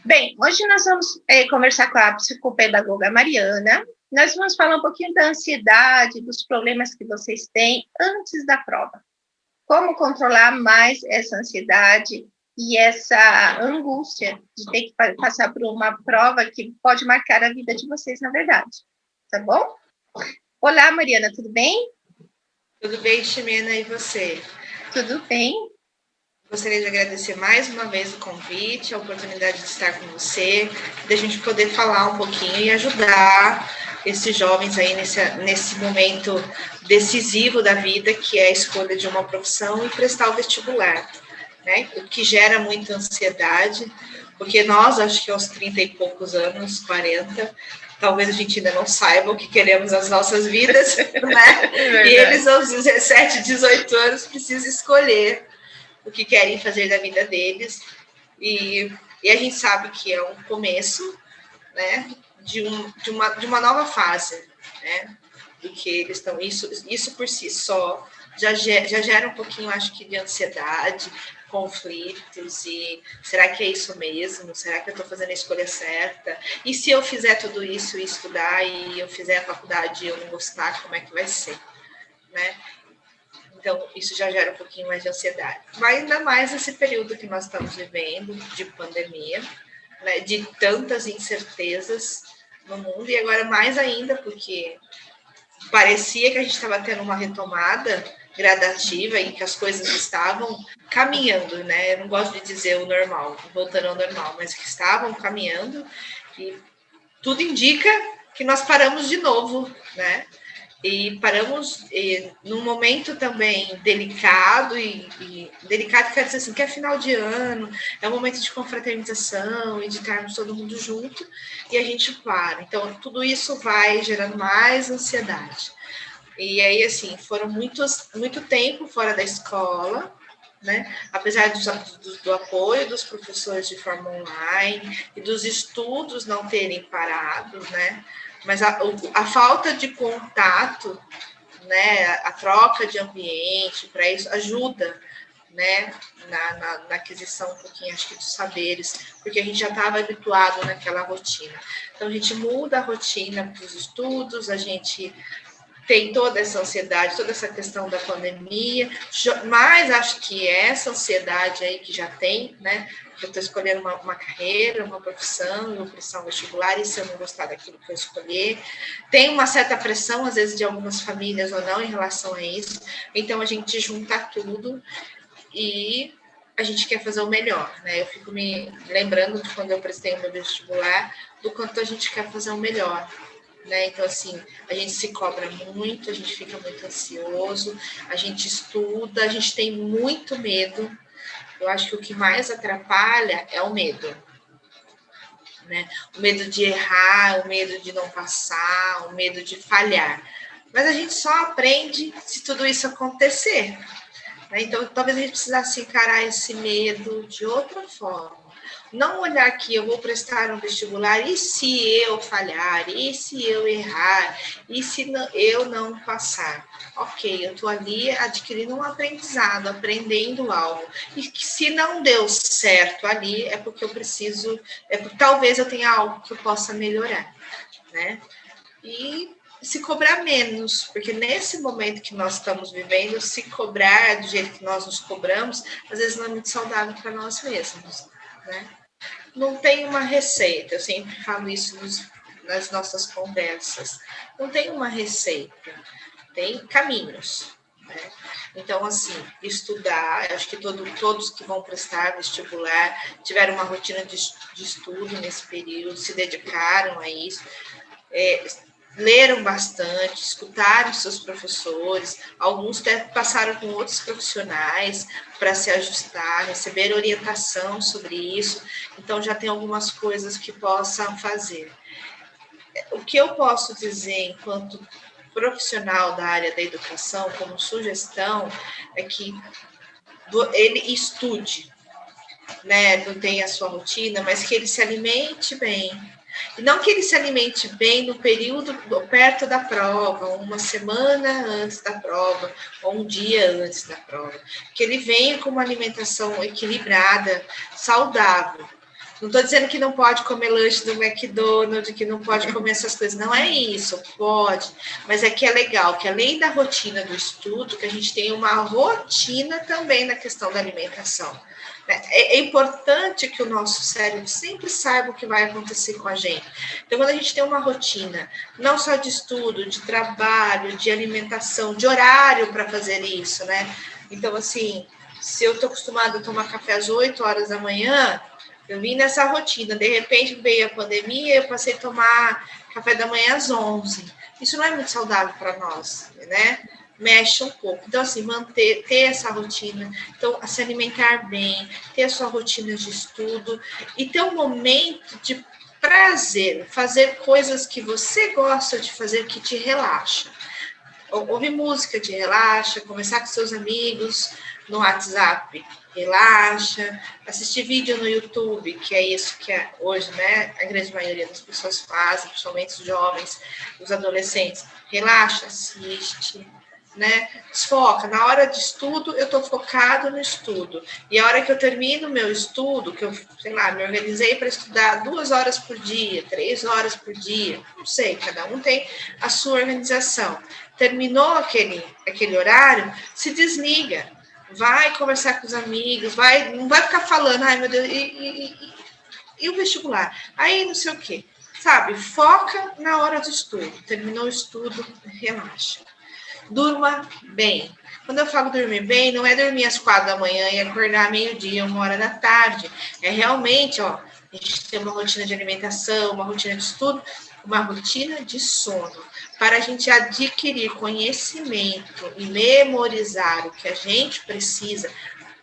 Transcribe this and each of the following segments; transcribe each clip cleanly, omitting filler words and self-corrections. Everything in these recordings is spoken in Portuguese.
Bem, hoje nós vamos conversar com a psicopedagoga Mariana. Nós vamos falar um pouquinho da ansiedade, dos problemas que vocês têm antes da prova. Como controlar mais essa ansiedade e essa angústia de ter que passar por uma prova que pode marcar a vida de vocês, na verdade. Tá bom? Olá, Mariana, tudo bem? Tudo bem, Ximena, e você? Tudo bem. Gostaria de agradecer mais uma vez o convite, a oportunidade de estar com você, da gente poder falar um pouquinho e ajudar esses jovens aí nesse momento decisivo da vida, que é a escolha de uma profissão e prestar o vestibular, né? O que gera muita ansiedade, porque nós, acho que aos 30 e poucos anos, 40, talvez a gente ainda não saiba o que queremos nas nossas vidas, né? E eles aos 17, 18 anos precisam escolher o que querem fazer da vida deles, e a gente sabe que é um começo, né, de uma nova fase, né, do que eles estão, isso por si só já gera um pouquinho, acho que, de ansiedade, conflitos, e será que é isso mesmo? Será que eu estou fazendo a escolha certa? E se eu fizer tudo isso e estudar, e eu fizer a faculdade e eu não gostar, como é que vai ser? Né? Então, isso já gera um pouquinho mais de ansiedade. Mas ainda mais nesse período que nós estamos vivendo, de pandemia, né, de tantas incertezas no mundo, e agora mais ainda, porque parecia que a gente estava tendo uma retomada gradativa e que as coisas estavam caminhando, né? Eu não gosto de dizer o normal, voltando ao normal, mas que estavam caminhando, e tudo indica que nós paramos de novo, né? E paramos num momento também delicado, e delicado quer dizer assim, que é final de ano, é um momento de confraternização e de estarmos todo mundo junto, e a gente para. Então, tudo isso vai gerando mais ansiedade. E aí, assim, foram muito tempo fora da escola, né? Apesar do apoio dos professores de forma online e dos estudos não terem parado, né? Mas a falta de contato, né? A troca de ambiente para isso ajuda, né? Na aquisição um pouquinho, acho que, dos saberes, porque a gente já estava habituado naquela rotina. Então, a gente muda a rotina para os estudos, a gente tem toda essa ansiedade, toda essa questão da pandemia, mas acho que essa ansiedade aí que já tem, né? Eu estou escolhendo uma carreira, uma profissão, eu vou prestar um vestibular, e se eu não gostar daquilo que eu escolher, tem uma certa pressão, às vezes, de algumas famílias ou não, em relação a isso. Então, a gente junta tudo e a gente quer fazer o melhor, né? Eu fico me lembrando de quando eu prestei o meu vestibular, do quanto a gente quer fazer o melhor, né? Então, assim, a gente se cobra muito, a gente fica muito ansioso, a gente estuda, a gente tem muito medo. Eu acho que o que mais atrapalha é o medo, né? O medo de errar, o medo de não passar, o medo de falhar. Mas a gente só aprende se tudo isso acontecer, né? Então, talvez a gente precisasse encarar esse medo de outra forma. Não olhar que eu vou prestar um vestibular, e se eu falhar, e se eu errar, e se eu não passar. Ok, eu estou ali adquirindo um aprendizado, aprendendo algo. E que se não deu certo ali, é porque eu preciso, porque talvez eu tenha algo que eu possa melhorar, né? E se cobrar menos, porque nesse momento que nós estamos vivendo, se cobrar do jeito que nós nos cobramos, às vezes não é muito saudável para nós mesmos, né? Não tem uma receita, eu sempre falo isso nas nossas conversas, não tem uma receita, tem caminhos, né? Então, assim, estudar, acho que todos que vão prestar vestibular tiveram uma rotina de estudo nesse período, se dedicaram a isso, leram bastante, escutaram seus professores, alguns até passaram com outros profissionais para se ajustar, receber orientação sobre isso, então já tem algumas coisas que possam fazer. O que eu posso dizer enquanto profissional da área da educação, como sugestão, é que ele estude, né? Não tem a sua rotina, mas que ele se alimente bem. E não que ele se alimente bem no período perto da prova, uma semana antes da prova, ou um dia antes da prova. Que ele venha com uma alimentação equilibrada, saudável. Não estou dizendo que não pode comer lanche do McDonald's, que não pode comer essas coisas. Não é isso, pode. Mas é que é legal que além da rotina do estudo, que a gente tem uma rotina também na questão da alimentação. É importante que o nosso cérebro sempre saiba o que vai acontecer com a gente. Então, quando a gente tem uma rotina, não só de estudo, de trabalho, de alimentação, de horário para fazer isso, né? Então, assim, se eu estou acostumada a tomar café às 8 horas da manhã, eu vim nessa rotina, de repente veio a pandemia, eu passei a tomar café da manhã às 11. Isso não é muito saudável para nós, né? Mexe um pouco. Então, assim, ter essa rotina, então, se alimentar bem, ter a sua rotina de estudo e ter um momento de prazer, fazer coisas que você gosta de fazer, que te relaxa. Ouvir música te relaxa, conversar com seus amigos no WhatsApp relaxa, assistir vídeo no YouTube, que é isso que hoje, né, a grande maioria das pessoas fazem, principalmente os jovens, os adolescentes. Relaxa, assiste, né? Desfoca. Na hora de estudo, eu estou focado no estudo. E a hora que eu termino o meu estudo, que eu, sei lá, me organizei para estudar 2 horas por dia, 3 horas por dia, não sei, cada um tem a sua organização. Terminou aquele horário, se desliga. Vai conversar com os amigos, não vai ficar falando, ai meu Deus, e o vestibular? Aí não sei o quê. Sabe, foca na hora do estudo. Terminou o estudo, relaxa. Durma bem. Quando eu falo dormir bem, não é dormir às 4 da manhã e acordar meio-dia, 1 hora da tarde. É realmente, ó, a gente tem uma rotina de alimentação, uma rotina de estudo, uma rotina de sono. Para a gente adquirir conhecimento e memorizar o que a gente precisa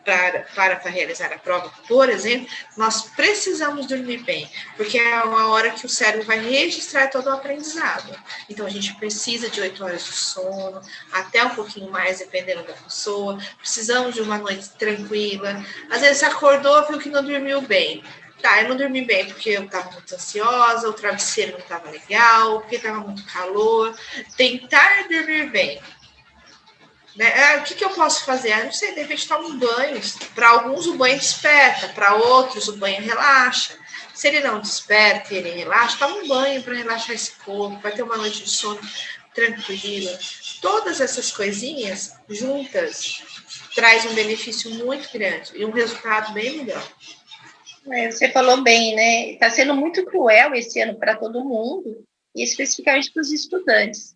para realizar a prova, por exemplo, nós precisamos dormir bem, porque é uma hora que o cérebro vai registrar todo o aprendizado. Então, a gente precisa de 8 horas de sono, até um pouquinho mais, dependendo da pessoa. Precisamos de uma noite tranquila. Às vezes, acordou, viu que não dormiu bem. Tá, eu não dormi bem porque eu estava muito ansiosa, o travesseiro não estava legal, porque estava muito calor. Tentar dormir bem. Né? O que eu posso fazer? Eu não sei, de repente tomar um banho. Para alguns o banho desperta, para outros o banho relaxa. Se ele não desperta e ele relaxa, toma um banho para relaxar esse corpo, vai ter uma noite de sono tranquila. Todas essas coisinhas juntas traz um benefício muito grande e um resultado bem melhor. Você falou bem, né? Está sendo muito cruel esse ano para todo mundo, e especificamente para os estudantes.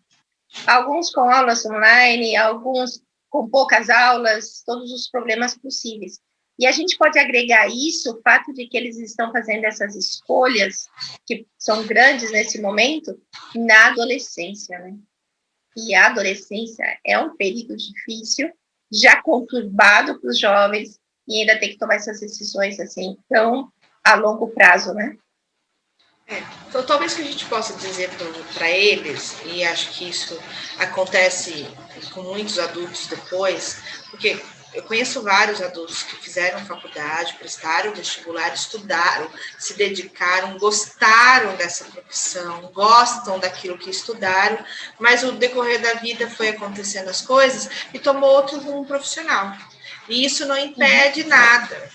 Alguns com aulas online, alguns com poucas aulas, todos os problemas possíveis. E a gente pode agregar isso, o fato de que eles estão fazendo essas escolhas, que são grandes nesse momento, na adolescência, né? E a adolescência é um período difícil, já conturbado para os jovens, e ainda tem que tomar essas decisões assim, tão a longo prazo, né? Então, talvez que a gente possa dizer para eles, e acho que isso acontece com muitos adultos depois, porque eu conheço vários adultos que fizeram faculdade, prestaram vestibular, estudaram, se dedicaram, gostaram dessa profissão, gostam daquilo que estudaram, mas o decorrer da vida foi acontecendo as coisas e tomou outro rumo profissional. E isso não impede nada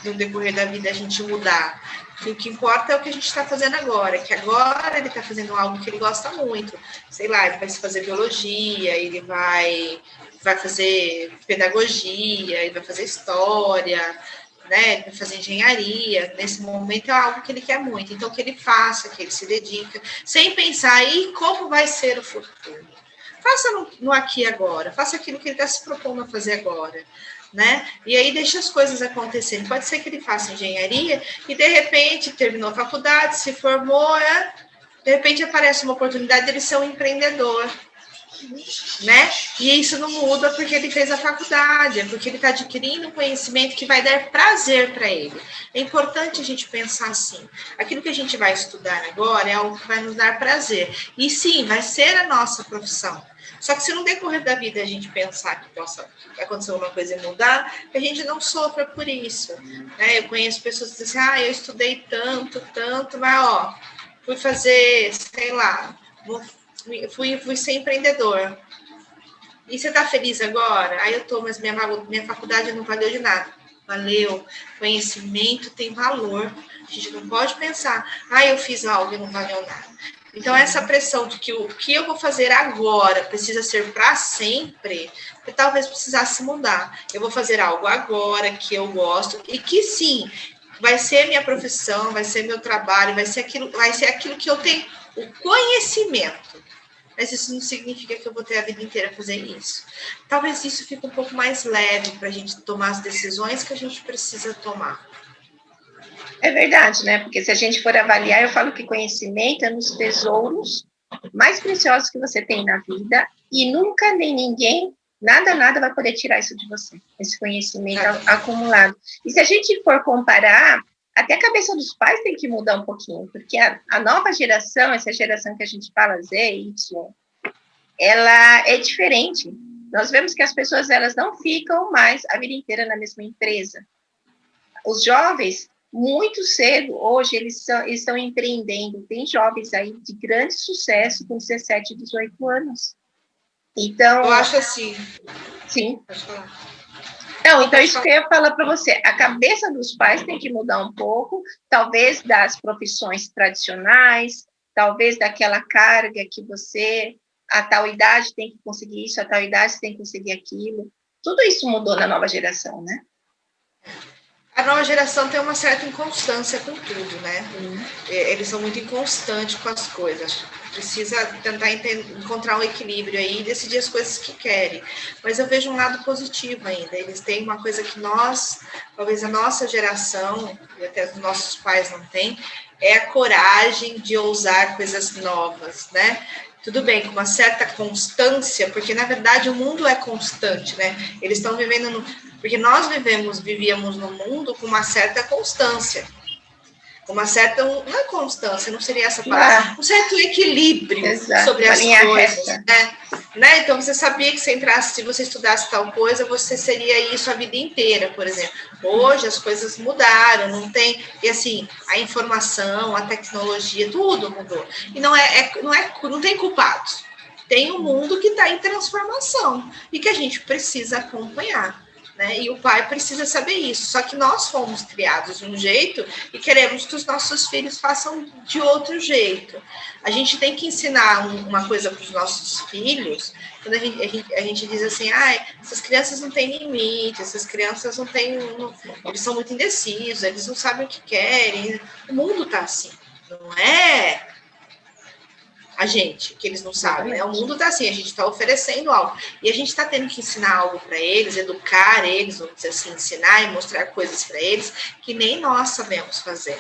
no decorrer da vida a gente mudar. O que importa é o que a gente está fazendo agora, que agora ele está fazendo algo que ele gosta muito. Sei lá, ele vai fazer biologia, ele vai fazer pedagogia, ele vai fazer história, né? Ele vai fazer engenharia. Nesse momento é algo que ele quer muito. Então, que ele faça, que ele se dedica, sem pensar aí como vai ser o futuro. Faça no aqui e agora, faça aquilo que ele está se propondo a fazer agora. Né? E aí deixa as coisas acontecerem. Pode ser que ele faça engenharia e de repente terminou a faculdade, se formou, de repente aparece uma oportunidade dele ser um empreendedor, né? E isso não muda porque ele fez a faculdade, é porque ele está adquirindo um conhecimento que vai dar prazer para ele. É importante a gente pensar assim, aquilo que a gente vai estudar agora é algo que vai nos dar prazer. E sim, vai ser a nossa profissão. Só que se no decorrer da vida a gente pensar que possa acontecer alguma coisa e mudar, a gente não sofra por isso. Né? Eu conheço pessoas que dizem assim, eu estudei tanto, mas ó, fui fazer, sei lá, fui ser empreendedor. E você tá feliz agora? Aí eu tô, mas minha faculdade não valeu de nada. valeu. Conhecimento tem valor. A gente não pode pensar, eu fiz algo e não valeu nada. Então, essa pressão de que o que eu vou fazer agora precisa ser para sempre, talvez precisasse mudar. Eu vou fazer algo agora que eu gosto e que sim, vai ser minha profissão, vai ser meu trabalho, vai ser aquilo que eu tenho o conhecimento. Mas isso não significa que eu vou ter a vida inteira fazer isso. Talvez isso fique um pouco mais leve para a gente tomar as decisões que a gente precisa tomar. É verdade, né? Porque se a gente for avaliar, eu falo que conhecimento é um dos tesouros mais preciosos que você tem na vida e nunca nem ninguém, nada vai poder tirar isso de você, esse conhecimento acumulado. E se a gente for comparar, até a cabeça dos pais tem que mudar um pouquinho, porque a nova geração, essa geração que a gente fala, Z, Y, ela é diferente. Nós vemos que as pessoas, elas não ficam mais a vida inteira na mesma empresa. Os jovens, muito cedo, hoje, eles estão empreendendo. Tem jovens aí de grande sucesso com 17, 18 anos. Então... Eu acho assim... Sim. Pode falar. Não, então isso que eu ia falar para você. A cabeça dos pais tem que mudar um pouco, talvez das profissões tradicionais, talvez daquela carga que você, a tal idade tem que conseguir isso, a tal idade tem que conseguir aquilo. Tudo isso mudou na nova geração, né? A nova geração tem uma certa inconstância com tudo, né? Eles são muito inconstantes com as coisas. Precisa tentar encontrar um equilíbrio aí e decidir as coisas que querem. Mas eu vejo um lado positivo ainda. Eles têm uma coisa que nós, talvez a nossa geração, e até os nossos pais não têm, é a coragem de ousar coisas novas, né? Tudo bem, com uma certa constância, porque na verdade o mundo é constante, né? Eles estão vivendo porque nós vivíamos no mundo com uma certa constância. Uma certa, não é constância, não seria essa palavra, um certo equilíbrio sobre as coisas, né? Então você sabia que se você estudasse tal coisa, você seria isso a vida inteira, por exemplo. Hoje as coisas mudaram, não tem, e assim, a informação, a tecnologia, tudo mudou. E não tem culpados. Tem um mundo que está em transformação e que a gente precisa acompanhar. Né? E o pai precisa saber isso. Só que nós fomos criados de um jeito e queremos que os nossos filhos façam de outro jeito. A gente tem que ensinar uma coisa para os nossos filhos. Quando a gente diz assim, essas crianças não têm limite, essas crianças não têm... eles são muito indecisos, eles não sabem o que querem. O mundo está assim. Não é... a gente, que eles não sabem, né? O mundo tá assim, a gente está oferecendo algo. E a gente está tendo que ensinar algo para eles, educar eles, vamos dizer assim, ensinar e mostrar coisas para eles que nem nós sabemos fazer.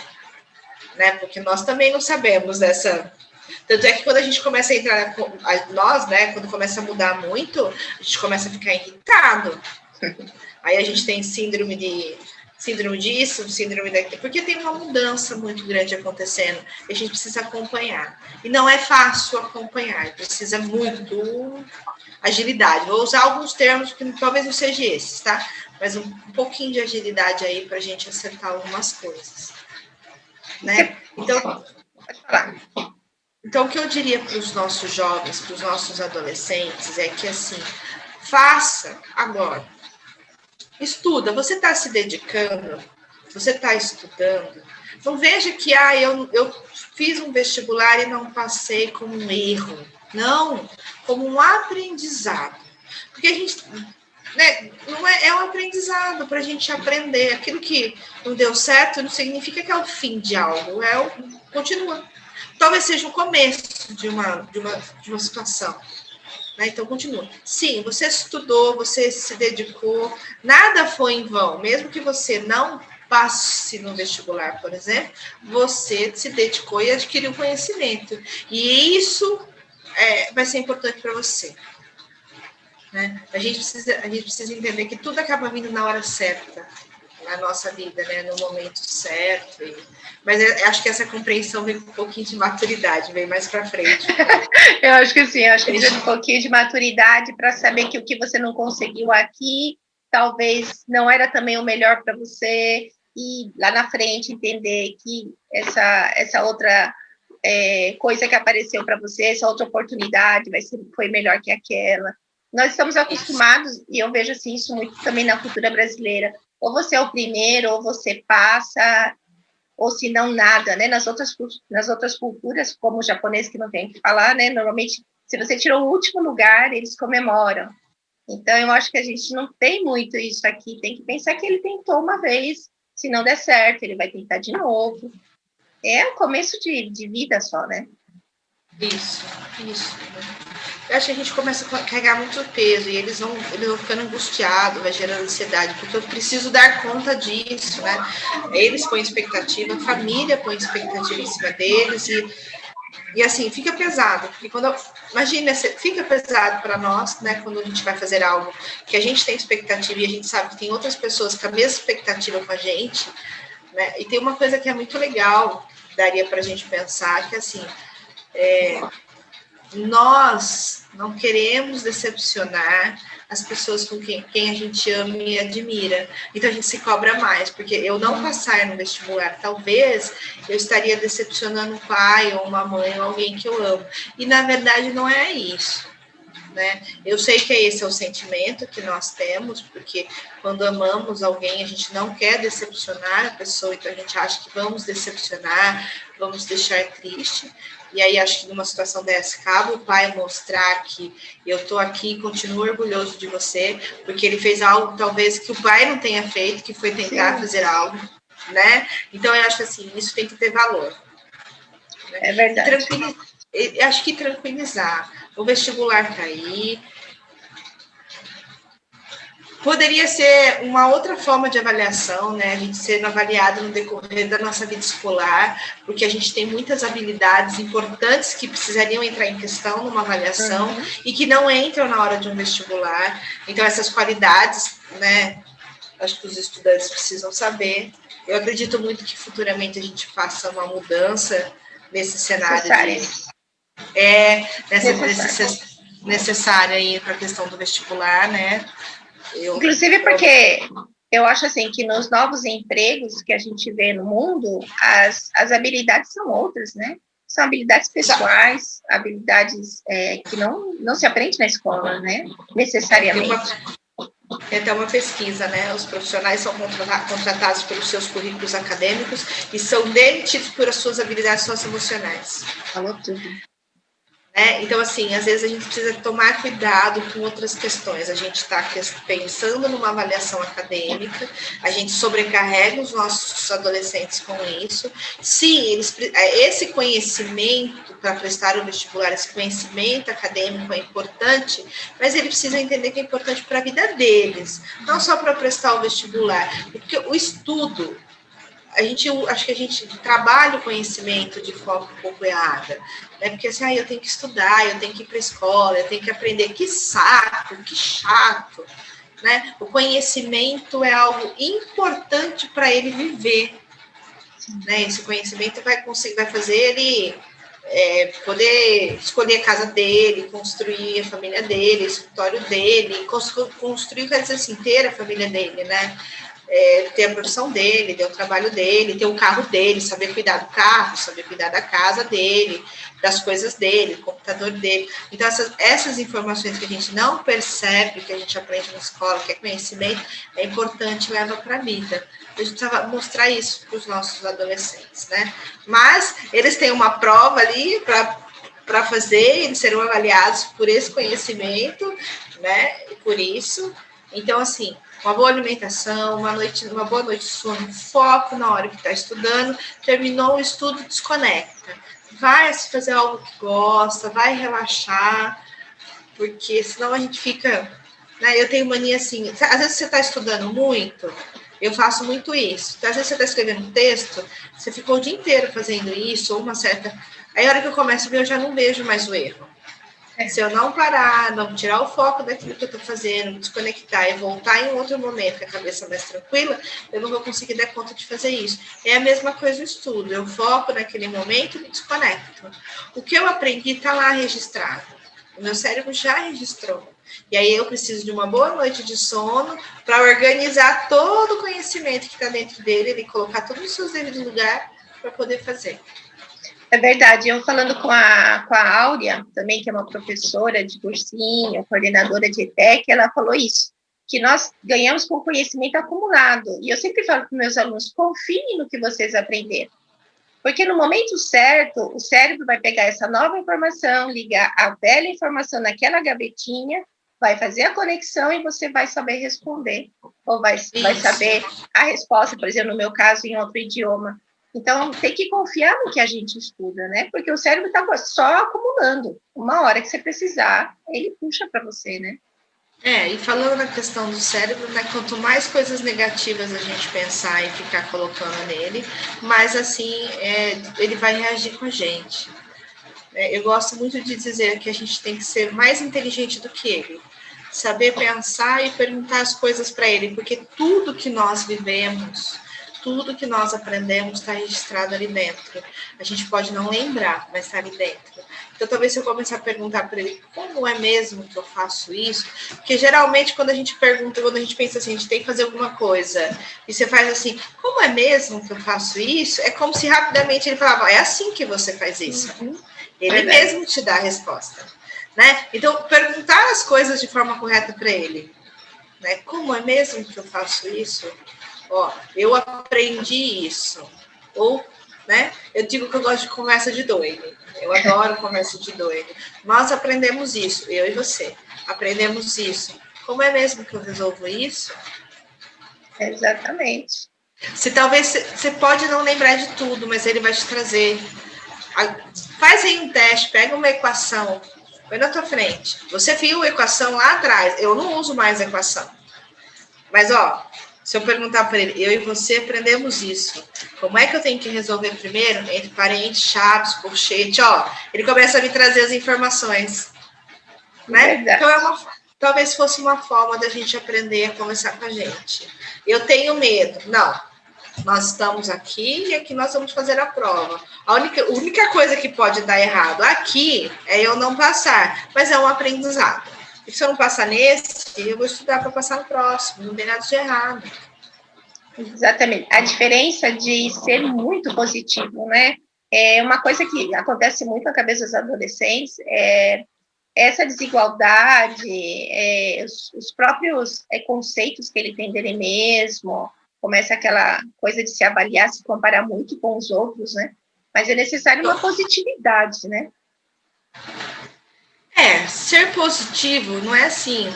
Né? Porque nós também não sabemos dessa... Tanto é que quando a gente começa a entrar... Nós, né? Quando começa a mudar muito, a gente começa a ficar irritado. Aí a gente tem síndrome disso, síndrome daquilo, porque tem uma mudança muito grande acontecendo e a gente precisa acompanhar. E não é fácil acompanhar, precisa muito agilidade. Vou usar alguns termos que talvez não sejam esses, tá? Mas um pouquinho de agilidade aí para a gente acertar algumas coisas. Né? Então, o que eu diria para os nossos jovens, para os nossos adolescentes, é que assim, faça agora. Estuda, você está se dedicando, você está estudando. Não veja que eu fiz um vestibular e não passei como um erro. Não, como um aprendizado. Porque a gente, né, não é um aprendizado para a gente aprender. Aquilo que não deu certo não significa que é o fim de algo, continua. Talvez seja o começo de uma situação. Então, continua. Sim, você estudou, você se dedicou, nada foi em vão. Mesmo que você não passe no vestibular, por exemplo, você se dedicou e adquiriu conhecimento. E isso vai ser importante para você. Né? A gente precisa entender que tudo acaba vindo na hora certa na nossa vida, né? No momento certo. Mas eu acho que essa compreensão vem com um pouquinho de maturidade, vem mais para frente. Eu acho que sim, acho que precisa de um pouquinho de maturidade para saber que o que você não conseguiu aqui, talvez não era também o melhor para você, e lá na frente entender que essa outra coisa que apareceu para você, essa outra oportunidade foi melhor que aquela. Nós estamos acostumados, e eu vejo assim, isso muito também na cultura brasileira, ou você é o primeiro, ou você passa, ou se não nada, né? Nas outras culturas, como o japonês, que não tem o que falar, né? Normalmente, se você tirou o último lugar, eles comemoram. Então, eu acho que a gente não tem muito isso aqui. Tem que pensar que ele tentou uma vez, se não der certo, ele vai tentar de novo. É o começo de vida só, né? Isso. Eu acho que a gente começa a carregar muito peso e eles vão ficando angustiados, vai gerando ansiedade, porque eu preciso dar conta disso, né? Eles põem expectativa, a família põe expectativa em cima deles e assim, fica pesado, porque imagina, fica pesado para nós, né, quando a gente vai fazer algo que a gente tem expectativa e a gente sabe que tem outras pessoas com a mesma expectativa com a gente, né? E tem uma coisa que é muito legal, daria para a gente pensar, que assim, nós não queremos decepcionar as pessoas com quem a gente ama e admira. Então a gente se cobra mais, porque eu não passar no vestibular, talvez eu estaria decepcionando um pai ou uma mãe ou alguém que eu amo. E na verdade não é isso, né? Eu sei que esse é o sentimento que nós temos, porque quando amamos alguém, a gente não quer decepcionar a pessoa, então a gente acha que vamos decepcionar, vamos deixar triste. E aí acho que numa situação dessa, cabe o pai mostrar que eu estou aqui e continuo orgulhoso de você, porque ele fez algo talvez que o pai não tenha feito, que foi tentar fazer algo, né? Então eu acho que assim, isso tem que ter valor. Né? É verdade. Acho que tranquilizar. O vestibular está aí. Poderia ser uma outra forma de avaliação, né? A gente sendo avaliado no decorrer da nossa vida escolar, porque a gente tem muitas habilidades importantes que precisariam entrar em questão numa avaliação e que não entram na hora de um vestibular. Então, essas qualidades, né? Acho que os estudantes precisam saber. Eu acredito muito que futuramente a gente faça uma mudança nesse cenário necessária aí para a questão do vestibular, né? Inclusive porque eu acho assim que nos novos empregos que a gente vê no mundo, as habilidades são outras, né? São habilidades pessoais, habilidades que não se aprende na escola, né? Necessariamente. Tem até uma pesquisa, né? Os profissionais são contratados pelos seus currículos acadêmicos e são demitidos por as suas habilidades socioemocionais. Falou tudo. Então, assim, às vezes a gente precisa tomar cuidado com outras questões. A gente está pensando numa avaliação acadêmica, a gente sobrecarrega os nossos adolescentes com isso. Sim, esse conhecimento para prestar o vestibular, esse conhecimento acadêmico é importante, mas ele precisa entender que é importante para a vida deles, não só para prestar o vestibular, porque o estudo, acho que a gente trabalha o conhecimento de forma um pouco errada, né? Porque assim, eu tenho que estudar, eu tenho que ir para a escola, eu tenho que aprender, que saco, que chato, né? O conhecimento é algo importante para ele viver, né? Esse conhecimento vai fazer ele poder escolher a casa dele, construir a família dele, o escritório dele, construir, quer dizer assim, ter a família dele, né? Ter a profissão dele, ter o trabalho dele, ter o carro dele, saber cuidar do carro, saber cuidar da casa dele, das coisas dele, do computador dele. Então, essas informações que a gente não percebe, que a gente aprende na escola, que é conhecimento, é importante e leva para a vida. A gente precisa mostrar isso para os nossos adolescentes, né? Mas eles têm uma prova ali para fazer, eles serão avaliados por esse conhecimento, né? E por isso. Então, assim, uma boa alimentação, uma boa noite de sono, foco na hora que está estudando, terminou o estudo, desconecta. Vai fazer algo que gosta, vai relaxar, porque senão a gente fica... Né, eu tenho mania assim, às vezes você está estudando muito, eu faço muito isso. Então, às vezes você está escrevendo um texto, você ficou o dia inteiro fazendo isso, ou uma certa... Aí, a hora que eu começo a ver, eu já não vejo mais o erro. Se eu não parar, não tirar o foco daquilo que eu estou fazendo, desconectar e voltar em um outro momento com a cabeça mais tranquila, eu não vou conseguir dar conta de fazer isso. É a mesma coisa o estudo. Eu foco naquele momento e me desconecto. O que eu aprendi está lá registrado. O meu cérebro já registrou. E aí eu preciso de uma boa noite de sono para organizar todo o conhecimento que está dentro dele e colocar todos os seus devidos lugares para poder fazer. É verdade, eu falando com a Áurea, também, que é uma professora de cursinho, coordenadora de ETEC, ela falou isso, que nós ganhamos com conhecimento acumulado. E eu sempre falo para meus alunos, confiem no que vocês aprenderam. Porque no momento certo, o cérebro vai pegar essa nova informação, ligar a velha informação naquela gavetinha, vai fazer a conexão e você vai saber responder. Ou vai saber a resposta, por exemplo, no meu caso, em outro idioma. Então, tem que confiar no que a gente estuda, né? Porque o cérebro está só acumulando. Uma hora que você precisar, ele puxa para você, né? E falando na questão do cérebro, né, quanto mais coisas negativas a gente pensar e ficar colocando nele, mais assim ele vai reagir com a gente. Eu gosto muito de dizer que a gente tem que ser mais inteligente do que ele, saber pensar e perguntar as coisas para ele, porque tudo que nós vivemos, tudo que nós aprendemos está registrado ali dentro. A gente pode não lembrar, mas está ali dentro. Então, talvez se eu começar a perguntar para ele como é mesmo que eu faço isso, porque geralmente quando a gente pergunta, quando a gente pensa assim, a gente tem que fazer alguma coisa, e você faz assim, como é mesmo que eu faço isso? É como se rapidamente ele falava, é assim que você faz isso. Ele mesmo te dá a resposta, né? Então, perguntar as coisas de forma correta para ele, né? Como é mesmo que eu faço isso? Eu aprendi isso. Ou, né? Eu digo que eu gosto de conversa de doido. Eu adoro conversa de doido. Nós aprendemos isso, eu e você. Aprendemos isso. Como é mesmo que eu resolvo isso? Exatamente. Talvez você pode não lembrar de tudo, mas ele vai te trazer. Faz aí um teste, pega uma equação, põe na tua frente. Você viu a equação lá atrás. Eu não uso mais a equação. Mas, se eu perguntar para ele, eu e você aprendemos isso. Como é que eu tenho que resolver primeiro? Entre parentes, chaves, colchete, ele começa a me trazer as informações. Né? Então, talvez fosse uma forma da gente aprender a conversar com a gente. Eu tenho medo. Não. Nós estamos aqui e aqui nós vamos fazer a prova. A única coisa que pode dar errado aqui é eu não passar, mas é um aprendizado. E se eu não passar nesse, eu vou estudar para passar no próximo. Não tem nada de errado. Exatamente. A diferença de ser muito positivo, né? É uma coisa que acontece muito na cabeça dos adolescentes, essa desigualdade, os próprios conceitos que ele tem dele mesmo, começa aquela coisa de se avaliar, se comparar muito com os outros, né? Mas é necessário uma positividade, né? Ser positivo não é assim,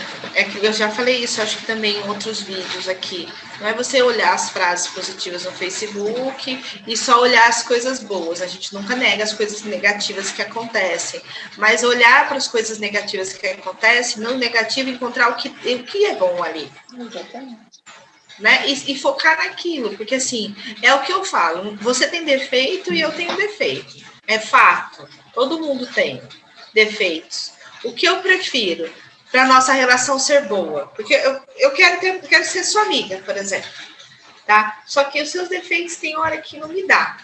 que eu já falei isso, acho que também em outros vídeos aqui, não é você olhar as frases positivas no Facebook e só olhar as coisas boas, a gente nunca nega as coisas negativas que acontecem, mas olhar para as coisas negativas que acontecem, no negativo encontrar o que é bom ali. Exatamente. Né? E focar naquilo, porque assim, é o que eu falo, você tem defeito e eu tenho defeito, é fato, todo mundo tem defeitos. O que eu prefiro para nossa relação ser boa? Porque eu quero ser sua amiga, por exemplo, tá? Só que os seus defeitos tem hora que não me dá.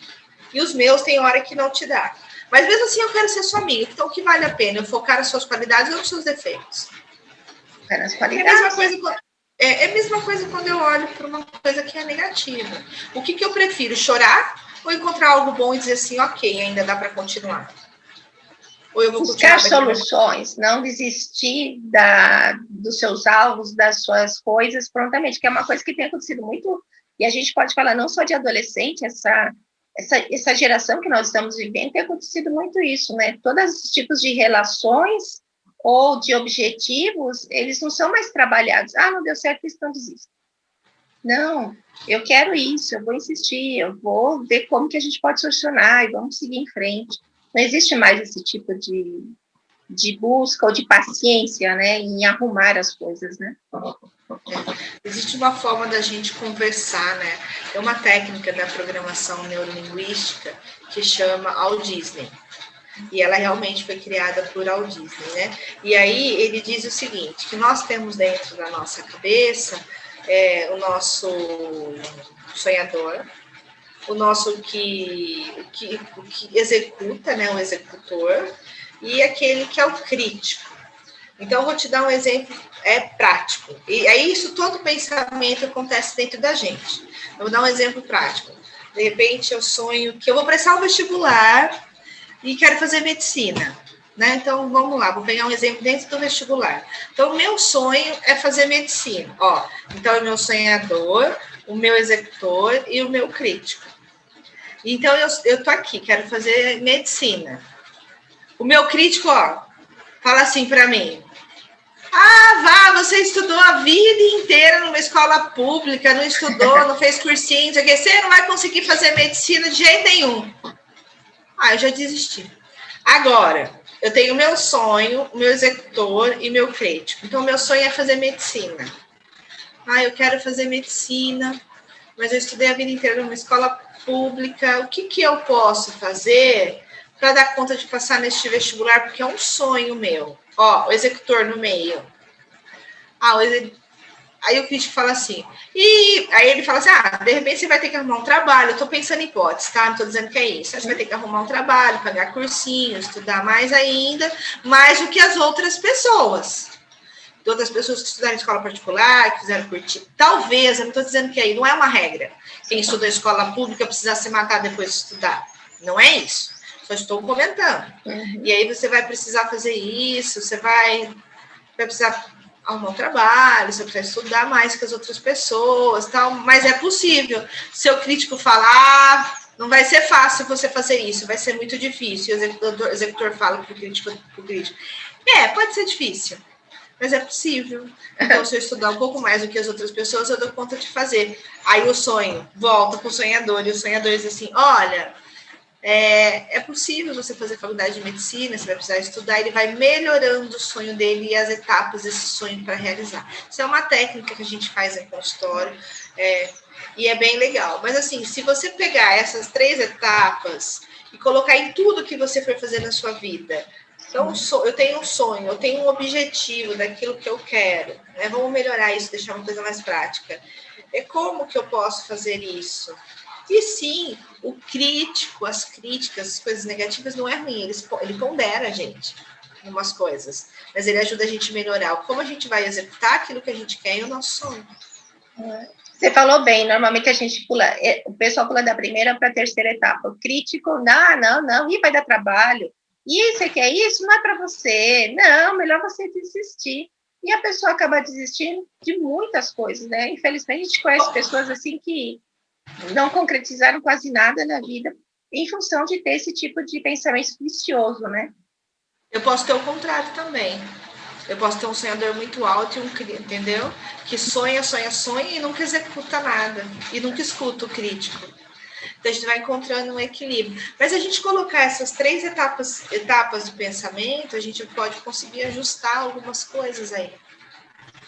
E os meus tem hora que não te dá. Mas mesmo assim eu quero ser sua amiga. Então o que vale a pena? Eu focar nas suas qualidades ou nos seus defeitos? Focar nas qualidades. É a mesma coisa quando eu olho para uma coisa que é negativa. O que eu prefiro? Chorar ou encontrar algo bom e dizer assim, ok, ainda dá para continuar? Ou eu vou buscar soluções, não desistir dos seus alvos, das suas coisas prontamente, que é uma coisa que tem acontecido muito, e a gente pode falar não só de adolescente, essa geração que nós estamos vivendo, tem acontecido muito isso, né? Todos os tipos de relações ou de objetivos, eles não são mais trabalhados. Não deu certo, então desista. Não, eu quero isso, eu vou insistir, eu vou ver como que a gente pode solucionar e vamos seguir em frente. Não existe mais esse tipo de busca ou de paciência, né, em arrumar as coisas, né? Existe uma forma da gente conversar, né? É uma técnica da programação neurolinguística que chama Walt Disney. E ela realmente foi criada por Walt Disney, né? E aí ele diz o seguinte, que nós temos dentro da nossa cabeça o nosso sonhador, o nosso que executa, né, o executor, e aquele que é o crítico. Então, eu vou te dar um exemplo prático. E aí, isso, todo pensamento acontece dentro da gente. Eu vou dar um exemplo prático. De repente, eu sonho que eu vou prestar um vestibular e quero fazer medicina. Né? Então, vamos lá, vou pegar um exemplo dentro do vestibular. Então, o meu sonho é fazer medicina. Ó, então, o meu sonhador, o meu executor e o meu crítico. Então, eu tô aqui, quero fazer medicina. O meu crítico, ó, fala assim para mim: ah, você estudou a vida inteira numa escola pública, não estudou, não fez cursinho, você não vai conseguir fazer medicina de jeito nenhum. Ah, eu já desisti. Agora, eu tenho meu sonho, meu executor e meu crítico. Então, meu sonho é fazer medicina. Ah, eu quero fazer medicina, mas eu estudei a vida inteira numa escola pública. O que eu posso fazer para dar conta de passar neste vestibular? Porque é um sonho meu. Ó, o executor no meio. Aí o crítico fala assim, e aí ele fala assim, de repente você vai ter que arrumar um trabalho, eu tô pensando em hipótese, tá? Não tô dizendo que é isso. Você vai ter que arrumar um trabalho, pagar cursinho, estudar mais ainda, mais do que as outras pessoas. De outras pessoas que estudaram em escola particular, que fizeram curtir. Talvez, eu não tô dizendo que aí, não é uma regra. Quem estuda em escola pública precisa se matar depois de estudar. Não é isso. Só estou comentando. E aí você vai precisar fazer isso, você vai precisar arrumar um trabalho, você precisa estudar mais que as outras pessoas, tal, mas é possível. Seu crítico falar, não vai ser fácil você fazer isso, vai ser muito difícil. O executor fala para o crítico, pode ser difícil, mas é possível. Então, se eu estudar um pouco mais do que as outras pessoas, eu dou conta de fazer. Aí o sonho volta para o sonhador, e o sonhador diz assim, olha, é possível você fazer faculdade de medicina, você vai precisar estudar, ele vai melhorando o sonho dele e as etapas desse sonho para realizar. Isso é uma técnica que a gente faz em consultório, e é bem legal. Mas assim, se você pegar essas 3 etapas e colocar em tudo que você for fazer na sua vida, então eu tenho um sonho, eu tenho um objetivo daquilo que eu quero, né? Vamos melhorar isso, deixar uma coisa mais prática. Como que eu posso fazer isso? E sim, o crítico, as críticas, as coisas negativas não é ruim, ele pondera a gente em umas coisas, mas ele ajuda a gente a melhorar como a gente vai executar aquilo que a gente quer e o nosso sonho. Você falou bem, normalmente a gente pula, o pessoal pula da primeira para a terceira etapa. O crítico, não, e vai dar trabalho. E você quer isso? Não é para você. Não, melhor você desistir. E a pessoa acaba desistindo de muitas coisas, né? Infelizmente, a gente conhece pessoas assim que não concretizaram quase nada na vida em função de ter esse tipo de pensamento vicioso, né? Eu posso ter o contrário também. Eu posso ter um sonhador muito alto e entendeu? Que sonha e nunca executa nada. E nunca escuta o crítico. Então, a gente vai encontrando um equilíbrio. Mas a gente colocar essas 3 etapas de pensamento, a gente pode conseguir ajustar algumas coisas aí.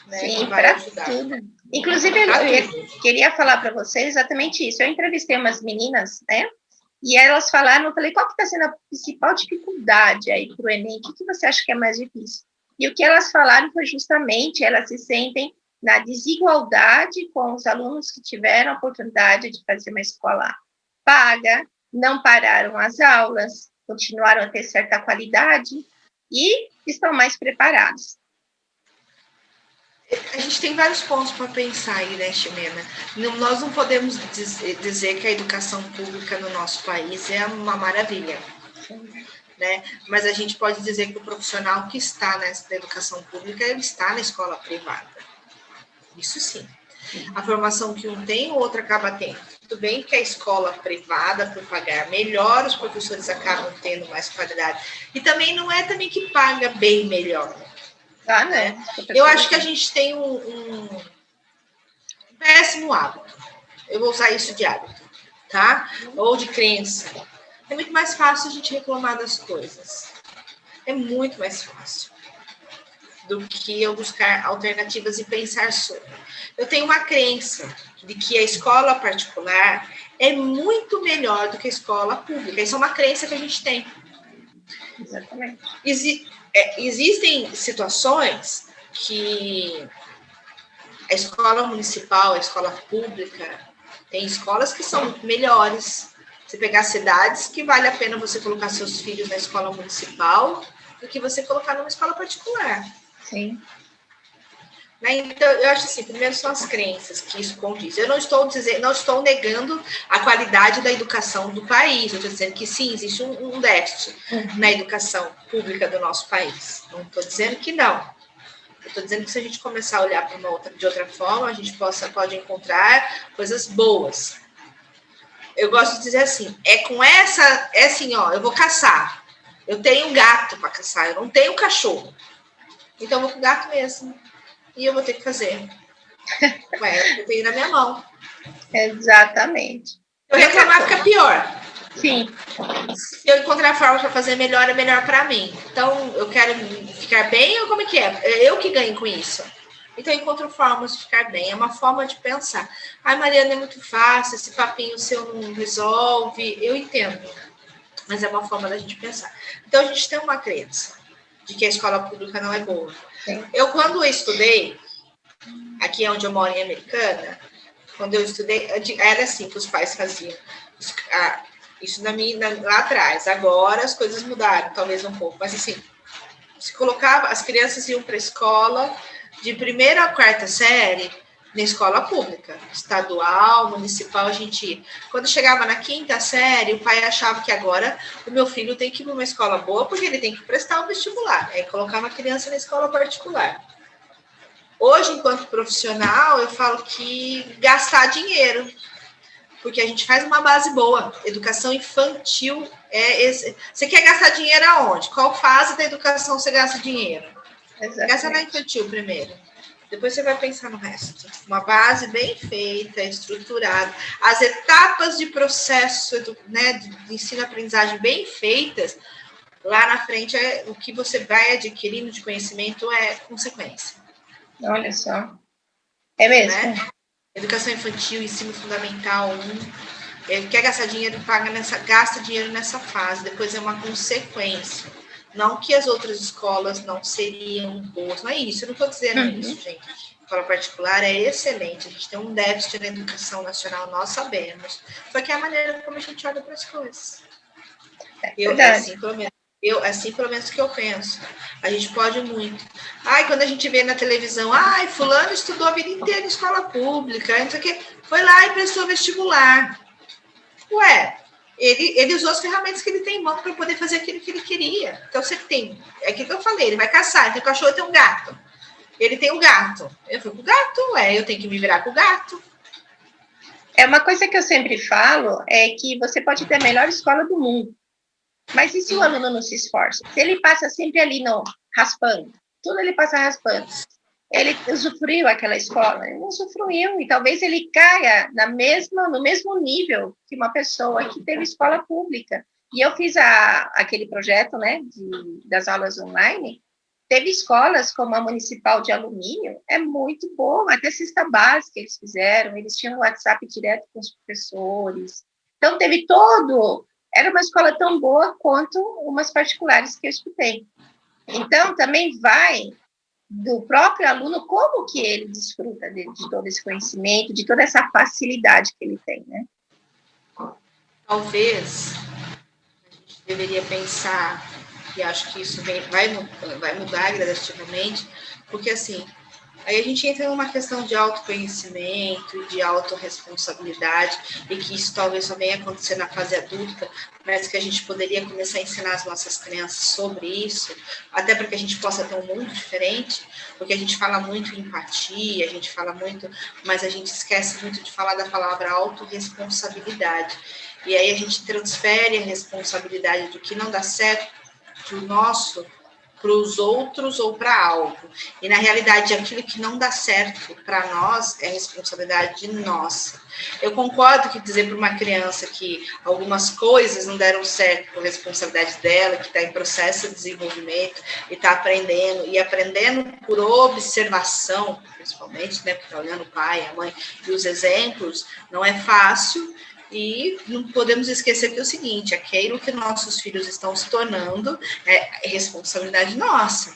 Né? Sim, para tudo. Inclusive, eu queria falar para vocês exatamente isso. Eu entrevistei umas meninas, né? E elas falaram, eu falei, qual que está sendo a principal dificuldade aí para o Enem? O que você acha que é mais difícil? E o que elas falaram foi justamente, elas se sentem na desigualdade com os alunos que tiveram a oportunidade de fazer uma escola paga, não pararam as aulas, continuaram a ter certa qualidade e estão mais preparados. A gente tem vários pontos para pensar aí, né, Ximena? Nós não podemos dizer que a educação pública no nosso país é uma maravilha, né? Mas a gente pode dizer que o profissional que está nessa educação pública, ele está na escola privada. Isso sim. A formação que um tem, o outro acaba tendo. Tudo bem que a escola privada, por pagar melhor, os professores acabam tendo mais qualidade. E também não é também que paga bem melhor. Né? Eu acho que a gente tem um péssimo hábito. Eu vou usar isso de hábito, tá? Ou de crença. É muito mais fácil a gente reclamar das coisas. É muito mais fácil do que eu buscar alternativas e pensar sobre. Eu tenho uma crença de que a escola particular é muito melhor do que a escola pública. Isso é uma crença que a gente tem. Exatamente. Existem situações que a escola municipal, a escola pública, tem escolas que são melhores. Você pegar cidades que vale a pena você colocar seus filhos na escola municipal do que você colocar numa escola particular. Sim. Né? Então, eu acho assim, primeiro são as crenças que isso condiz. Eu não estou negando a qualidade da educação do país. Eu estou dizendo que sim, existe um déficit na educação pública do nosso país. Não estou dizendo que não. Eu estou dizendo que se a gente começar a olhar de outra forma, a gente pode encontrar coisas boas. Eu gosto de dizer assim, é assim, ó, eu vou caçar. Eu tenho um gato para caçar, eu não tenho um cachorro. Então eu vou com o gato mesmo. E eu vou ter que fazer. Ué, eu tenho na minha mão. Exatamente. Eu reclamar fica pior. Sim. Se eu encontrar forma para fazer melhor, é melhor para mim. Então, eu quero ficar bem ou como é que é? É eu que ganho com isso. Então, eu encontro formas de ficar bem. É uma forma de pensar. Ai, Mariana, é muito fácil, esse papinho seu não resolve. Eu entendo. Mas é uma forma da gente pensar. Então, a gente tem uma crença de que a escola pública não é boa. Sim. Eu, quando eu estudei, aqui onde eu moro, em Americana, quando eu estudei, era assim que os pais faziam. Isso lá atrás. Agora as coisas mudaram, talvez um pouco. Mas assim, se colocava, as crianças iam para a escola de primeira a quarta série na escola pública, estadual, municipal, a gente ia. Quando chegava na quinta série, o pai achava que agora o meu filho tem que ir para uma escola boa porque ele tem que prestar o vestibular. Aí colocava a criança na escola particular. Hoje, enquanto profissional, eu falo que gastar dinheiro, porque a gente faz uma base boa. Educação infantil Você quer gastar dinheiro aonde? Qual fase da educação você gasta dinheiro? Gasta na infantil primeiro. Depois você vai pensar no resto. Uma base bem feita, estruturada. As etapas de processo, né, de ensino-aprendizagem bem feitas, lá na frente, o que você vai adquirindo de conhecimento é consequência. Olha só. É mesmo. Né? Educação infantil, ensino fundamental 1. Ele quer gastar dinheiro, gasta dinheiro nessa fase. Depois é uma consequência. Não que as outras escolas não seriam boas. Não é isso, eu não estou dizendo isso, gente. A escola particular é excelente. A gente tem um déficit na educação nacional, nós sabemos. Só que é a maneira como a gente olha para as coisas. Assim, pelo menos que eu penso. A gente pode muito. Quando a gente vê na televisão, fulano estudou a vida inteira em escola pública, não sei o quê, foi lá e prestou vestibular. Ué, ele usou as ferramentas que ele tem em mão para poder fazer aquilo que ele queria. Então, você tem. É aquilo que eu falei, ele vai caçar, tem um cachorro, tem um gato. Ele tem um gato. Eu fui com o gato, eu tenho que me virar com o gato. É uma coisa que eu sempre falo, é que você pode ter a melhor escola do mundo. Mas e se o aluno não se esforça? Se ele passa sempre ali raspando, tudo ele passa raspando. Ele usufruiu aquela escola? Ele não usufruiu, e talvez ele caia no mesmo nível que uma pessoa que teve escola pública. E eu fiz aquele projeto, né, das aulas online. Teve escolas como a Municipal de Alumínio, é muito bom, até cesta básica eles fizeram, eles tinham WhatsApp direto com os professores. Então, teve era uma escola tão boa quanto umas particulares que eu escutei. Então, também vai do próprio aluno, como que ele desfruta de todo esse conhecimento, de toda essa facilidade que ele tem, né? Talvez a gente deveria pensar, e acho que isso vai mudar gradativamente, porque assim, aí a gente entra numa questão de autoconhecimento, de autorresponsabilidade, e que isso talvez só venha acontecer na fase adulta, mas que a gente poderia começar a ensinar as nossas crianças sobre isso, até para que a gente possa ter um mundo diferente, porque a gente fala muito em empatia, a gente fala muito, mas a gente esquece muito de falar da palavra autorresponsabilidade. E aí a gente transfere a responsabilidade do que não dá certo para o nosso, para os outros ou para algo. E, na realidade, aquilo que não dá certo para nós é responsabilidade nossa. Eu concordo que dizer para uma criança que algumas coisas não deram certo por responsabilidade dela, que está em processo de desenvolvimento e está aprendendo, e aprendendo por observação, principalmente, né, porque está olhando o pai, a mãe e os exemplos, não é fácil. E não podemos esquecer que é o seguinte, aquilo que nossos filhos estão se tornando é responsabilidade nossa.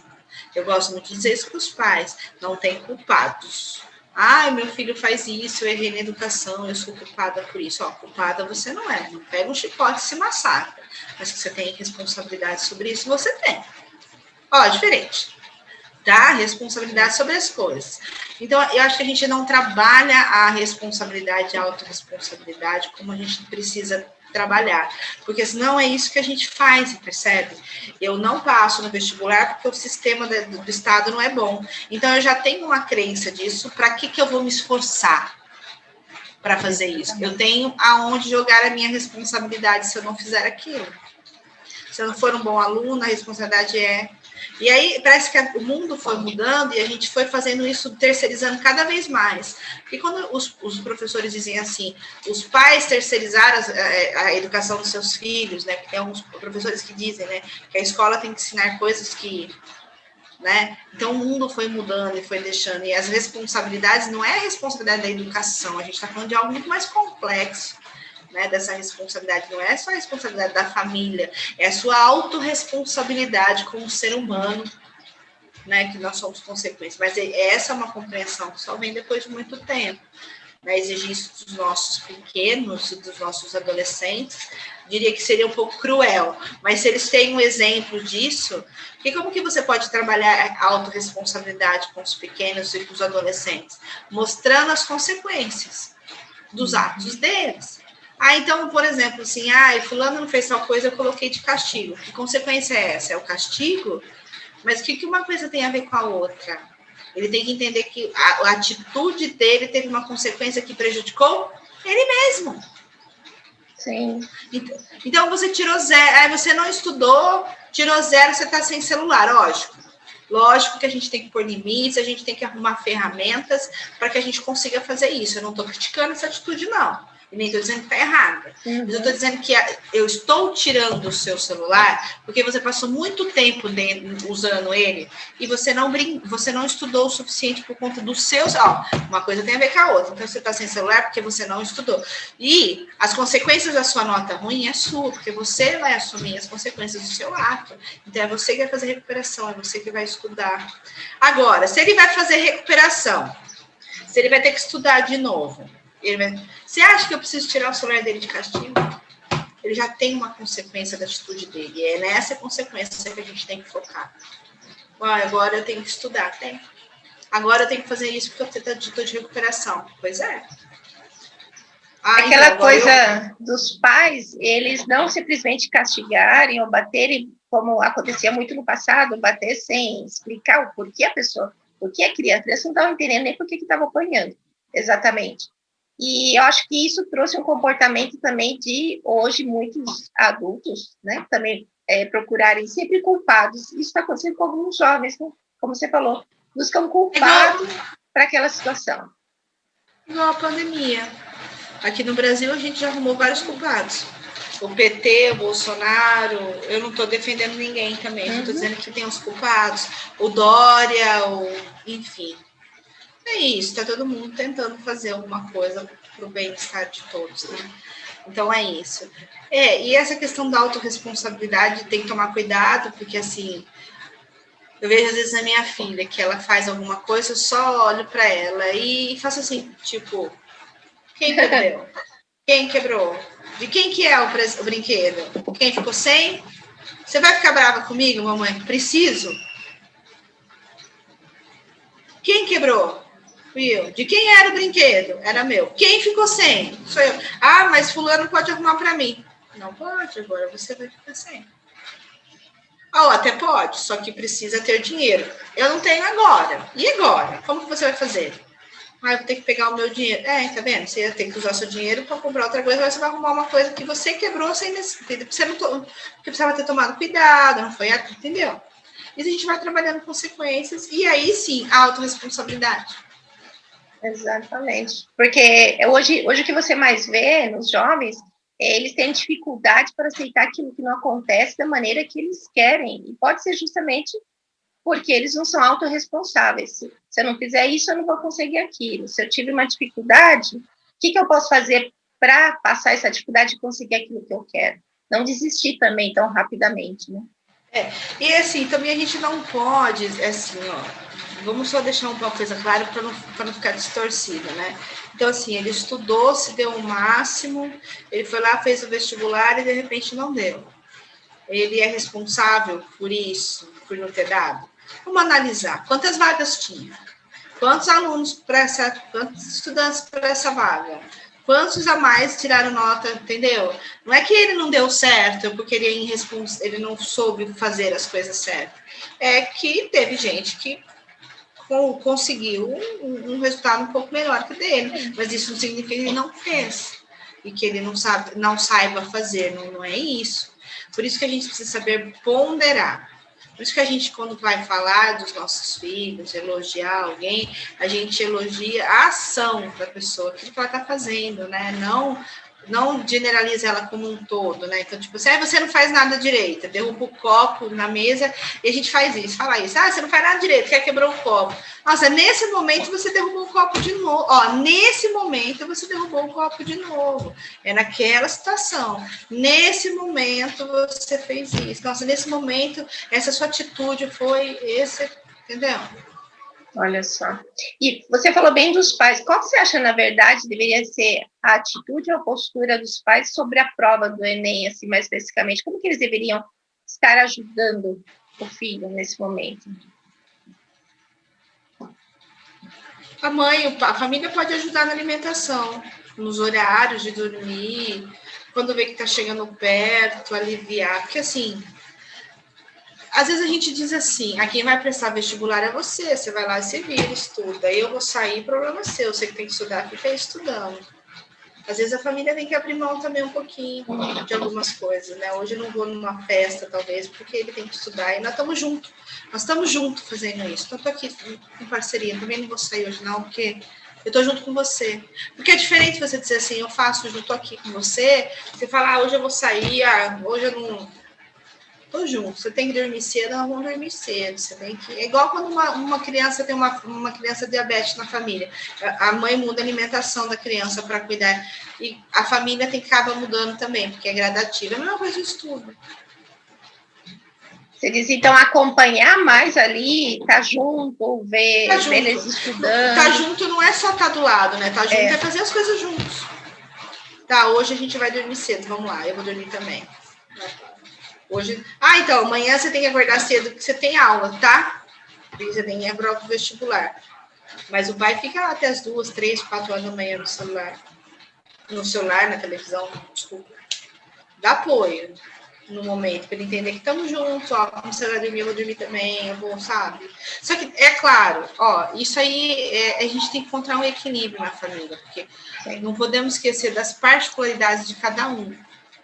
Eu gosto muito de dizer isso para os pais, não tem culpados. Meu filho faz isso, eu errei na educação, eu sou culpada por isso. Culpada você não é, não pega um chicote e se massacra. Mas que você tem responsabilidade sobre isso, você tem. Diferente. tá? Responsabilidade sobre as coisas. Então, eu acho que a gente não trabalha a responsabilidade, a autorresponsabilidade como a gente precisa trabalhar, porque senão é isso que a gente faz, percebe? Eu não passo no vestibular porque o sistema do Estado não é bom. Então, eu já tenho uma crença disso, para que eu vou me esforçar para fazer isso? Eu tenho aonde jogar a minha responsabilidade se eu não fizer aquilo. Se eu não for um bom aluno, a responsabilidade é... E aí, parece que o mundo foi mudando e a gente foi fazendo isso, terceirizando cada vez mais. E quando os professores dizem assim, os pais terceirizaram a educação dos seus filhos, né? Tem alguns professores que dizem, né, que a escola tem que ensinar coisas que... Né? Então, o mundo foi mudando e foi deixando. E as responsabilidades não é a responsabilidade da educação, a gente está falando de algo muito mais complexo. Né, dessa responsabilidade, não é só a responsabilidade da família, é a sua autorresponsabilidade como ser humano, né, que nós somos consequências, mas essa é uma compreensão que só vem depois de muito tempo, né, exigir isso dos nossos pequenos e dos nossos adolescentes, diria que seria um pouco cruel, mas se eles têm um exemplo disso, que como que você pode trabalhar a autorresponsabilidade com os pequenos e com os adolescentes? Mostrando as consequências dos atos deles. Então, por exemplo, assim, fulano não fez tal coisa, eu coloquei de castigo. Que consequência é essa? É o castigo? Mas o que uma coisa tem a ver com a outra? Ele tem que entender que a atitude dele teve uma consequência que prejudicou ele mesmo. Sim. Então, você tirou 0, aí você não estudou, tirou 0, você está sem celular, Lógico que a gente tem que pôr limites, a gente tem que arrumar ferramentas para que a gente consiga fazer isso. Eu não estou criticando essa atitude, não. E nem estou dizendo que está errada. Mas eu estou dizendo que eu estou tirando o seu celular porque você passou muito tempo usando ele e você não estudou o suficiente por conta dos seus... uma coisa tem a ver com a outra. Então, você está sem celular porque você não estudou. E as consequências da sua nota ruim é sua, porque você vai assumir as consequências do seu ato. Então, é você que vai fazer recuperação, é você que vai estudar. Agora, se ele vai fazer recuperação, se ele vai ter que estudar de novo... Você acha que eu preciso tirar o celular dele de castigo? Ele já tem uma consequência da atitude dele. E é nessa consequência que a gente tem que focar. Agora eu tenho que estudar, tem. Agora eu tenho que fazer isso porque eu estou de recuperação. Pois é. Aquela então, coisa dos pais, eles não simplesmente castigarem ou baterem, como acontecia muito no passado, bater sem explicar o porquê a pessoa, porque a criança não estava entendendo nem por que estava apanhando, exatamente. E eu acho que isso trouxe um comportamento também de, hoje, muitos adultos, né, também procurarem sempre culpados. Isso está acontecendo com alguns jovens, né? Como você falou, buscam culpados para aquela situação. Igual a pandemia. Aqui no Brasil, a gente já arrumou vários culpados. O PT, o Bolsonaro, eu não estou defendendo ninguém também, eu estou dizendo que tem os culpados, o Dória, enfim. É isso, está todo mundo tentando fazer alguma coisa para o bem-estar de todos, né? Então, é isso. E essa questão da autorresponsabilidade tem que tomar cuidado, porque, assim, eu vejo, às vezes, a minha filha, que ela faz alguma coisa, eu só olho para ela e faço assim, tipo, quem perdeu? Quem quebrou? De quem que é o brinquedo? Quem ficou sem? Você vai ficar brava comigo, mamãe? Preciso? Quem quebrou? Fui eu. De quem era o brinquedo? Era meu. Quem ficou sem? Sou eu. Mas fulano pode arrumar para mim. Não pode, agora você vai ficar sem. Até pode, só que precisa ter dinheiro. Eu não tenho agora. E agora? Como que você vai fazer? Eu vou ter que pegar o meu dinheiro. Tá vendo? Você ia ter que usar o seu dinheiro para comprar outra coisa, mas você vai arrumar uma coisa que você quebrou sem necessidade. Porque precisava ter tomado cuidado, não foi? Entendeu? E a gente vai trabalhando consequências, e aí sim, a autorresponsabilidade. Exatamente. Porque hoje o que você mais vê nos jovens, eles têm dificuldade para aceitar aquilo que não acontece da maneira que eles querem. E pode ser justamente porque eles não são autorresponsáveis. Se eu não fizer isso, eu não vou conseguir aquilo. Se eu tive uma dificuldade, o que eu posso fazer para passar essa dificuldade e conseguir aquilo que eu quero? Não desistir também tão rapidamente, né? E assim, também a gente não pode, assim, vamos só deixar uma coisa clara para não ficar distorcida, né? Então, assim, ele estudou, se deu o máximo, ele foi lá, fez o vestibular e de repente não deu. Ele é responsável por isso, por não ter dado? Vamos analisar. Quantas vagas tinha? Quantos alunos quantos estudantes para essa vaga? Quantos a mais tiraram nota, entendeu? Não é que ele não deu certo, porque ele não soube fazer as coisas certas. É que teve gente que conseguiu um resultado um pouco melhor que o dele, mas isso não significa que ele não fez e que ele não saiba fazer, não é isso. Por isso que a gente precisa saber ponderar. Por isso que a gente, quando vai falar dos nossos filhos, elogiar alguém, a gente elogia a ação da pessoa, aquilo que ela está fazendo, né? Não generaliza ela como um todo, né? Então, tipo, você não faz nada direito, derruba o copo na mesa e a gente faz isso, fala isso. Você não faz nada direito, quer quebrar o copo. Nossa, nesse momento você derrubou o copo de novo. Ó, nesse momento você derrubou o copo de novo. É naquela situação. Nesse momento você fez isso. Nossa, nesse momento essa sua atitude foi esse, entendeu? Olha só. E você falou bem dos pais. Qual você acha, na verdade, deveria ser a atitude ou a postura dos pais sobre a prova do Enem, assim, mais especificamente? Como que eles deveriam estar ajudando o filho nesse momento? A mãe, a família pode ajudar na alimentação, nos horários de dormir, quando vê que está chegando perto, aliviar. Porque, assim, às vezes a gente diz assim, quem vai prestar vestibular é você vai lá e você vira, estuda. Aí eu vou sair, problema seu, você que tem que estudar, fica aí estudando. Às vezes a família tem que abrir mão também um pouquinho de algumas coisas, né? Hoje eu não vou numa festa, talvez, porque ele tem que estudar e nós estamos juntos fazendo isso. Então, estou aqui em parceria, também não vou sair hoje não, porque eu estou junto com você. Porque é diferente você dizer assim, eu faço, eu estou aqui com você fala, hoje eu vou sair, hoje eu não... Tô junto, você tem que dormir cedo, nós vamos dormir cedo. Você tem que... É igual quando uma criança tem uma criança diabética na família. A mãe muda a alimentação da criança para cuidar. E a família tem que acabar mudando também, porque é gradativo. É a mesma coisa do estudo. Você diz, então, acompanhar mais ali, tá junto, ver eles estudando. Tá junto não é só estar do lado, né? Tá junto é fazer as coisas juntos. Tá, hoje a gente vai dormir cedo, vamos lá, eu vou dormir também. Hoje. Então, amanhã você tem que acordar cedo, porque você tem aula, tá? Porque você tem que ir para o vestibular. Mas o pai fica lá até as 2, 3, 4 horas da manhã no celular. No celular, na televisão, desculpa. Dá apoio no momento, para ele entender que estamos juntos, ó, como você vai dormir, eu vou dormir também, eu vou, sabe? Só que, é claro, ó, isso aí, a gente tem que encontrar um equilíbrio na família, porque não podemos esquecer das particularidades de cada um.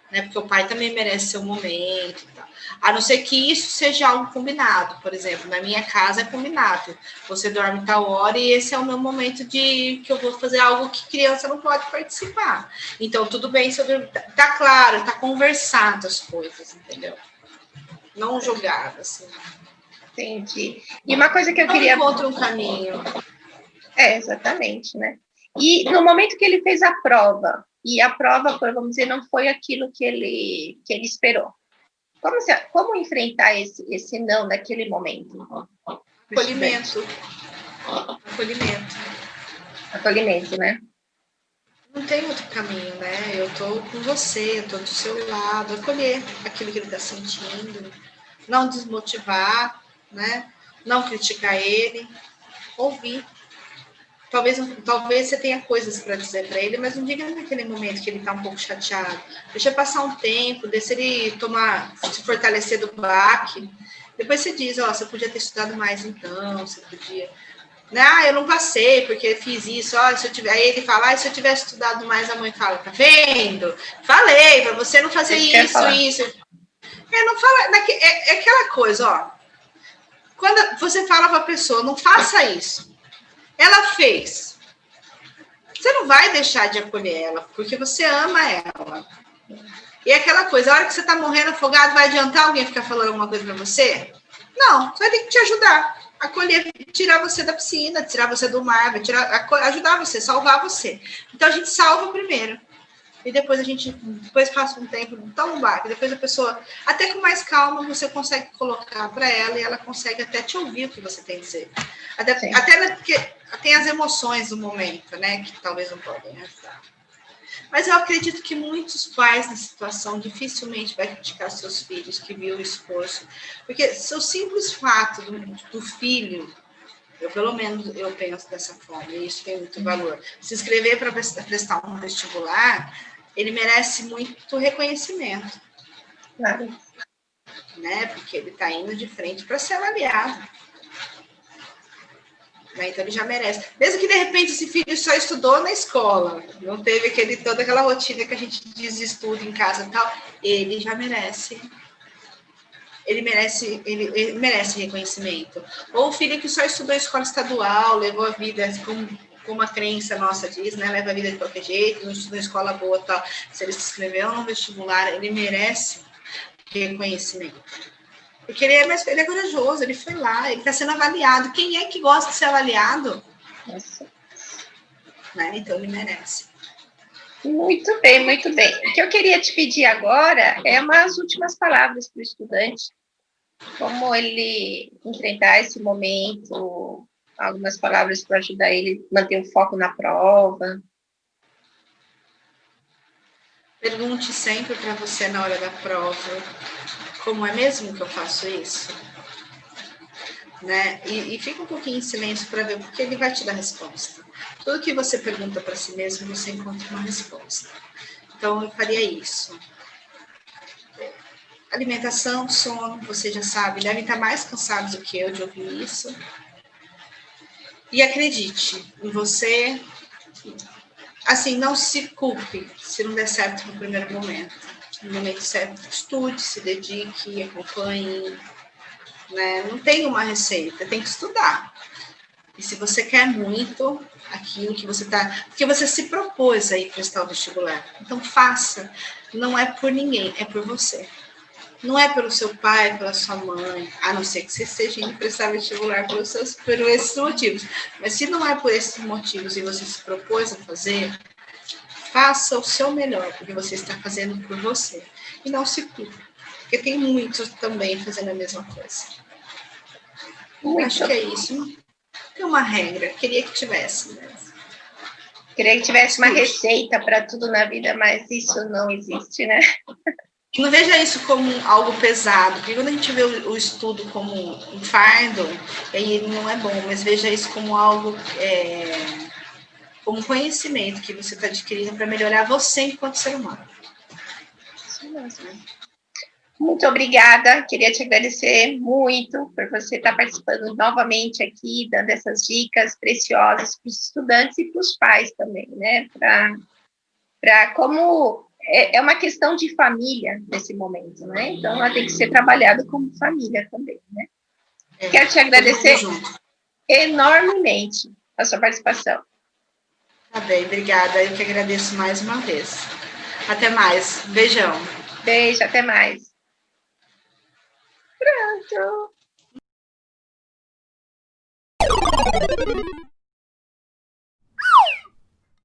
Né? Porque o pai também merece seu momento e tal. A não ser que isso seja algo combinado. Por exemplo, na minha casa é combinado. Você dorme tal hora e esse é o meu momento de que eu vou fazer algo que criança não pode participar. Então, tudo bem se eu dormir. Tá claro, tá conversado as coisas, entendeu? Não jogado, assim. Entendi. E uma coisa que eu queria... encontra um caminho. Exatamente, né? E no momento que ele fez a prova, e a prova, vamos dizer, não foi aquilo que ele esperou. Como enfrentar esse não naquele momento? Acolhimento, né? Não tem outro caminho, né? Eu tô com você, eu tô do seu lado, acolher aquilo que ele tá sentindo, não desmotivar, né? Não criticar ele, ouvir. Talvez você tenha coisas para dizer para ele, mas não diga naquele momento que ele está um pouco chateado. Deixa passar um tempo, deixa ele se fortalecer do baque. Depois você diz, você podia ter estudado mais então, você podia... Né? Eu não passei porque fiz isso. Aí ele fala, se eu tivesse estudado mais, a mãe fala, tá vendo? Falei para você não fazer isso. Não fala, é aquela coisa, ó. Quando você fala para a pessoa, não faça isso. Ela fez. Você não vai deixar de acolher ela, porque você ama ela. E aquela coisa, a hora que você está morrendo afogado, vai adiantar alguém ficar falando alguma coisa para você? Não, você vai ter que te ajudar. Acolher, tirar você da piscina, tirar você do mar, ajudar você, salvar você. Então a gente salva primeiro. E depois depois passa um tempo tão baixo, depois a pessoa, até com mais calma, você consegue colocar para ela e ela consegue até te ouvir o que você tem a dizer. Até porque tem as emoções do momento, né, que talvez não podem ajudar. Mas eu acredito que muitos pais nessa situação dificilmente vai criticar seus filhos que viu o esforço, porque o simples fato do filho, eu pelo menos eu penso dessa forma, e isso tem muito valor. Se inscrever para prestar um vestibular, ele merece muito reconhecimento. Claro. Né? Porque ele está indo de frente para ser avaliado. Né? Então ele já merece. Mesmo que de repente esse filho só estudou na escola, não teve toda aquela rotina que a gente diz de estudo em casa e tal, ele já merece. Ele merece reconhecimento. Ou o filho que só estudou em escola estadual, levou a vida como a crença nossa diz, né? Leva a vida de qualquer jeito, não estudou em escola boa tal. Se ele se inscreveu no vestibular, ele merece reconhecimento. Porque ele é corajoso, ele foi lá, ele está sendo avaliado. Quem é que gosta de ser avaliado? Nossa. Né? Então ele merece. Muito bem, muito bem. O que eu queria te pedir agora é umas últimas palavras para o estudante, como ele enfrentar esse momento, algumas palavras para ajudar ele a manter o foco na prova. Pergunte sempre para você na hora da prova, como é mesmo que eu faço isso? Né? E fica um pouquinho em silêncio para ver, porque ele vai te dar resposta. Tudo que você pergunta para si mesmo, você encontra uma resposta. Então, eu faria isso. Alimentação, sono, você já sabe, devem estar mais cansados do que eu de ouvir isso. E acredite em você. Assim, não se culpe se não der certo no primeiro momento. No momento certo, estude, se dedique, acompanhe. Né? Não tem uma receita, tem que estudar. E se você quer muito aquilo que você está... Porque você se propôs aí prestar o vestibular. Então, faça. Não é por ninguém, é por você. Não é pelo seu pai, pela sua mãe, a não ser que você esteja indo prestar vestibular por esses motivos. Mas se não é por esses motivos e você se propôs a fazer, faça o seu melhor, porque você está fazendo por você. E não se culpe, porque tem muitos também fazendo a mesma coisa. Acho que é isso. Tem uma regra, queria que tivesse. Né? Queria que tivesse uma receita para tudo na vida, mas isso não existe, né? Não veja isso como algo pesado, porque quando a gente vê o estudo como um fardo, aí ele não é bom, mas veja isso como algo, como conhecimento que você está adquirindo para melhorar você enquanto ser humano. Isso mesmo. Muito obrigada, queria te agradecer muito por você estar participando novamente aqui, dando essas dicas preciosas para os estudantes e para os pais também, né? Para como é uma questão de família nesse momento, né? Então, ela tem que ser trabalhada como família também, né? Quero te agradecer enormemente a sua participação. Tá bem, obrigada. Eu que agradeço mais uma vez. Até mais. Beijão. Beijo, até mais. Pronto.